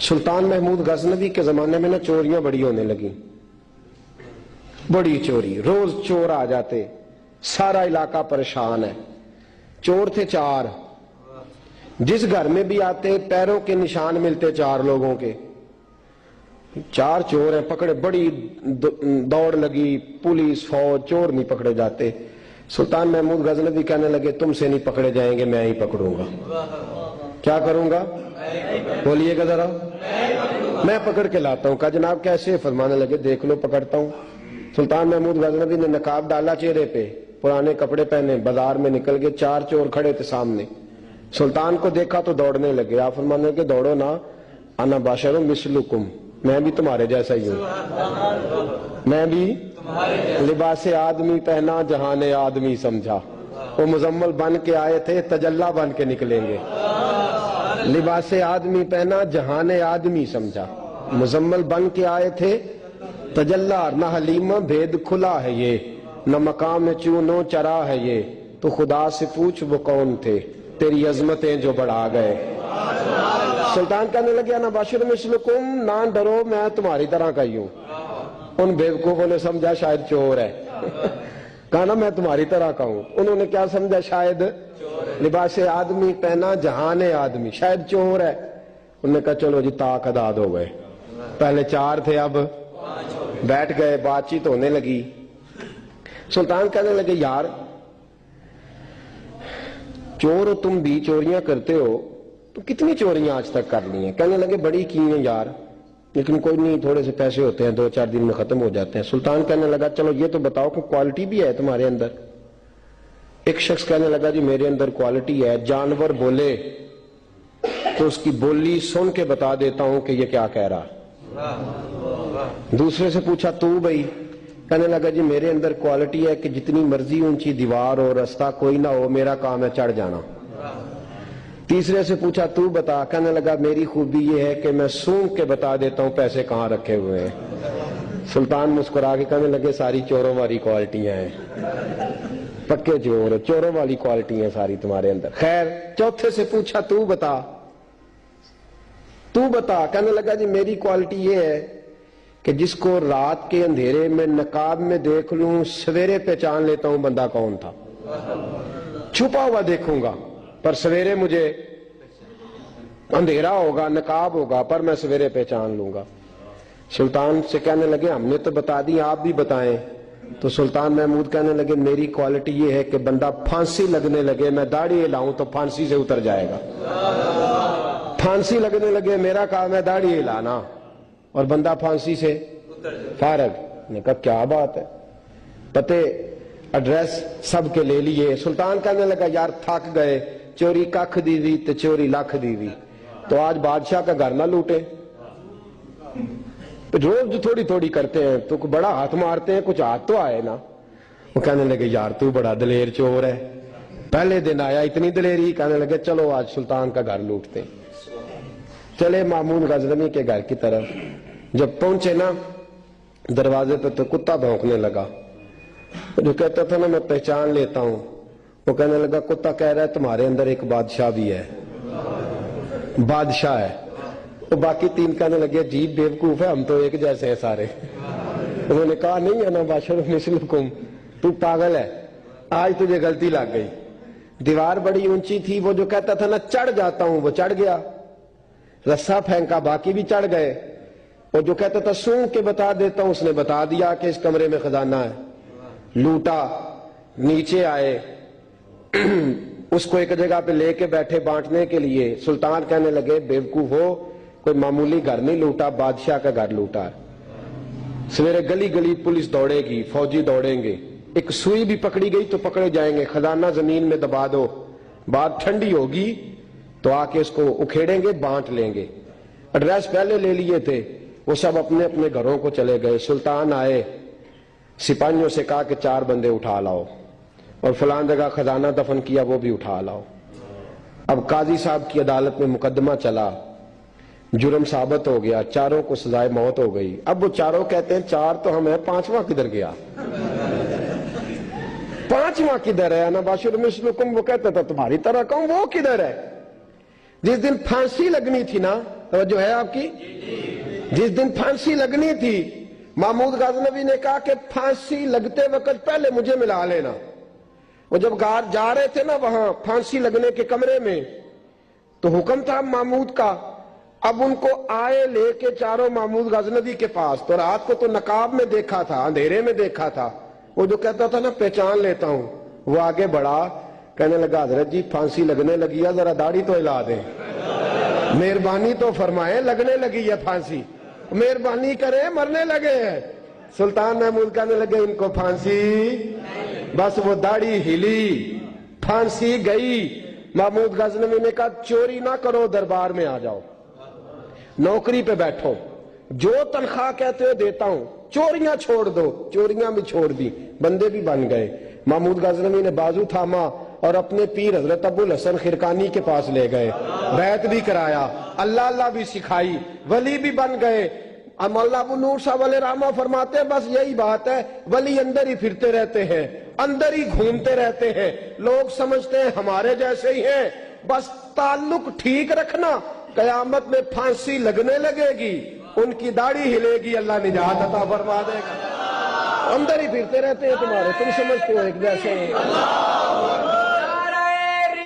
سلطان محمود غزنوی کے زمانے میں نا چوریاں بڑی ہونے لگی، بڑی چوری، روز چور آ جاتے، سارا علاقہ پریشان ہے۔ چور تھے 4، جس گھر میں بھی آتے پیروں کے نشان ملتے 4 لوگوں کے۔ 4 چور ہیں، پکڑے، بڑی دوڑ لگی، پولیس فوج، چور نہیں پکڑے جاتے۔ سلطان محمود غزنوی کہنے لگے تم سے نہیں پکڑے جائیں گے، میں ہی پکڑوں گا۔ کیا کروں گا؟ بولیے گا ذرا، میں پکڑ کے لاتا ہوں۔ کہا جناب کیسے؟ فرمانے لگے دیکھ لو پکڑتا ہوں۔ سلطان محمود غزنوی نے نقاب ڈالا چہرے پہ، پرانے کپڑے پہنے، بازار میں نکل گئے، 4 چور کھڑے تھے سامنے۔ سلطان کو دیکھا تو دوڑنے لگے۔ آپ فرمانے لگے دوڑو نا، انا بشر مثلکم، میں بھی تمہارے جیسا ہی ہوں، میں بھی لباس آدمی پہنا جہان آدمی سمجھا۔ وہ مزمل بن کے آئے تھے، تجلا بن کے نکلیں گے۔ لباس آدمی پہنا جہان آدمی سمجھا، مزمل بن کے آئے تھے، تجلا، نہ حلیمہ بھید کھلا ہے یہ، نہ مقام چونو چرا ہے یہ، تو خدا سے پوچھ وہ کون تھے تیری عظمتیں جو بڑھا گئے۔ سلطان کہنے لگے نا بشر مثلکم، نہ ڈرو میں تمہاری طرح کا ہی ہوں۔ ان بیوقوفوں نے سمجھا شاید چور ہے، کہا نا میں تمہاری طرح کا ہوں۔ انہوں نے کیا سمجھا؟ شاید لباس آدمی پہنا جہان آدمی، شاید چور ہے۔ انہوں نے کہا چلو جی طاق اداد ہو گئے، پہلے 4 تھے اب بیٹھ گئے، بات چیت ہونے لگی۔ سلطان کہنے لگے یار چور ہو تم بھی، چوریاں کرتے ہو، تو کتنی چوریاں آج تک کر لی ہیں؟ کہنے لگے بڑی کی ہیں یار، لیکن کوئی نہیں، تھوڑے سے پیسے ہوتے ہیں 2-4 دن میں ختم ہو جاتے ہیں۔ سلطان کہنے لگا چلو یہ تو بتاؤ کہ کوالٹی بھی ہے تمہارے اندر؟ ایک شخص کہنے لگا جی میرے اندر کوالٹی ہے، جانور بولے تو اس کی بولی سن کے بتا دیتا ہوں کہ یہ کیا کہہ رہا۔ دوسرے سے پوچھا تو بھائی؟ کہنے لگا جی میرے اندر کوالٹی ہے کہ جتنی مرضی اونچی دیوار ہو، رستہ کوئی نہ ہو، میرا کام ہے چڑھ جانا۔ تیسرے سے پوچھا تو بتا؟ کہنے لگا میری خوبی یہ ہے کہ میں سونگ کے بتا دیتا ہوں پیسے کہاں رکھے ہوئے ہیں۔ سلطان مسکرا کے کہنے لگے ساری چوروں والی کوالٹیاں ہیں، پکے چور، چوروں والی کوالٹی ہیں ساری تمہارے اندر۔ خیر چوتھے سے پوچھا تو بتا، تو بتا؟ کہنے لگا جی میری کوالٹی یہ ہے کہ جس کو رات کے اندھیرے میں نقاب میں دیکھ لوں، سویرے پہچان لیتا ہوں بندہ کون تھا۔ چھپا ہوا دیکھوں گا پر سویرے مجھے اندھیرا ہوگا، نقاب ہوگا، پر میں سویرے پہچان لوں گا۔ سلطان سے کہنے لگے ہم نے تو بتا دی، آپ بھی بتائیں۔ تو سلطان محمود کہنے لگے میری کوالٹی یہ ہے کہ بندہ پھانسی لگنے لگے، میں داڑھی ہلاؤں تو پھانسی سے اتر جائے گا۔ پھانسی لگنے لگے، میرا کام ہے داڑھی ہلانا اور بندہ پھانسی سے فارغ۔ نے کہا کیا بات ہے، پتے ایڈریس سب کے لے لیے۔ سلطان کہنے لگا یار تھک گئے، چوری ککھ دی وی تے چوری لکھ دی وی، تو آج بادشاہ کا گھر نہ لوٹے۔ روز جو تھوڑی تھوڑی کرتے ہیں تو بڑا ہاتھ مارتے ہیں، کچھ ہاتھ تو آئے نا۔ وہ کہنے لگے یار تو بڑا دلیر چور ہے، پہلے دن آیا اتنی دلیری۔ کہنے لگے چلو آج سلطان کا گھر لوٹتے۔ چلے محمود غزنوی کے گھر کی طرف، جب پہنچے نا دروازے پہ تو کتا بھونکنے لگا۔ جو کہتا تھا نا میں پہچان لیتا ہوں، وہ کہنے لگا کتا کہہ رہا ہے تمہارے اندر ایک بادشاہ بھی ہے، بادشاہ ہے۔ وہ باقی 3 کہنے لگے عجیب بیوقوف ہے، ہم تو ایک جیسے ہیں سارے۔ انہوں نے کہا نہیں انا بشر مثلکم، تو پاگل ہے، آج تجھے غلطی لگ گئی۔ دیوار بڑی اونچی تھی، وہ جو کہتا تھا نا چڑھ جاتا ہوں وہ چڑھ گیا، رسا پھینکا باقی بھی چڑھ گئے۔ اور جو کہتا تھا سونگ کے بتا دیتا ہوں، اس نے بتا دیا کہ اس کمرے میں خزانہ ہے۔ لوٹا، نیچے آئے، اس کو ایک جگہ پہ لے کے بیٹھے بانٹنے کے لیے۔ سلطان کہنے لگے بیوقوف ہو، کوئی معمولی گھر نہیں لوٹا، بادشاہ کا گھر لوٹا ہے۔ سویرے گلی گلی پولیس دوڑے گی، فوجی دوڑیں گے، ایک سوئی بھی پکڑی گئی تو پکڑے جائیں گے، خزانہ زمین میں دبا دو، بات ٹھنڈی ہوگی تو آ کے اس کو اکھیڑیں گے، بانٹ لیں گے۔ ایڈریس پہلے لے لیے تھے، وہ سب اپنے اپنے گھروں کو چلے گئے۔ سلطان آئے، سپاہیوں سے کہا کہ 4 بندے اٹھا لاؤ، اور فلان جگہ خزانہ دفن کیا وہ بھی اٹھا لاؤ۔ اب قاضی صاحب کی عدالت میں مقدمہ چلا، جرم ثابت ہو گیا، 4 کو سزائے موت ہو گئی۔ اب وہ 4 کہتے ہیں 4 تو ہم ہیں، 5واں کدھر گیا؟ 5واں کدھر ہے؟ انا بشر مثلکم، وہ کہتا تھا تمہاری طرح کہوں، وہ کدھر ہے؟ جس دن پھانسی لگنی تھی نا توجہ ہے آپ کی؟ جس دن پھانسی لگنی تھی محمود غزنوی نے کہا کہ پھانسی لگتے وقت پہلے مجھے ملا لینا. وہ جب جا رہے تھے نا وہاں پھانسی لگنے کے کمرے میں تو حکم تھا محمود کا. اب ان کو آئے لے کے چاروں محمود غزنوی کے پاس. تو رات کو تو نقاب میں دیکھا تھا, اندھیرے میں دیکھا تھا. وہ جو کہتا تھا نا پہچان لیتا ہوں, وہ آگے بڑھا, کہنے لگا حضرت جی پھانسی لگنے لگی ہے, ذرا داڑھی تو ہلا دیں, مہربانی تو فرمائیں, لگنے لگی ہے پھانسی, مہربانی کریں, مرنے لگے ہیں. سلطان محمود کہنے لگے ان کو پھانسی, بس وہ داڑھی ہلی, پھانسی گئی. محمود غزنوی نے کہا چوری نہ کرو, دربار میں آ جاؤ, نوکری پہ بیٹھو, جو تنخواہ کہتے ہو دیتا ہوں, چوریاں چھوڑ دو. چوریاں بھی چھوڑ دی, بندے بھی بن گئے. محمود غزنوی نے بازو تھاما اور اپنے پیر حضرت ابو الحسن خرقانی کے پاس لے گئے, بیعت بھی کرایا, اللہ اللہ بھی سکھائی, ولی بھی بن گئے. مولانا ابو نور صاحب علیہ رحمہ فرماتے ہیں بس یہی بات ہے, ولی اندر ہی پھرتے رہتے ہیں, اندر ہی گھومتے رہتے ہیں, لوگ سمجھتے ہیں ہمارے جیسے ہی ہیں, بس تعلق ٹھیک رکھنا, قیامت میں پھانسی لگنے لگے گی, ان کی داڑھی ہلے گی, اللہ نجات عطا فرما دے گا. اندر ہی پھرتے رہتے ہیں تمہارے, تم سمجھتے ہو ایک جیسے ہیں.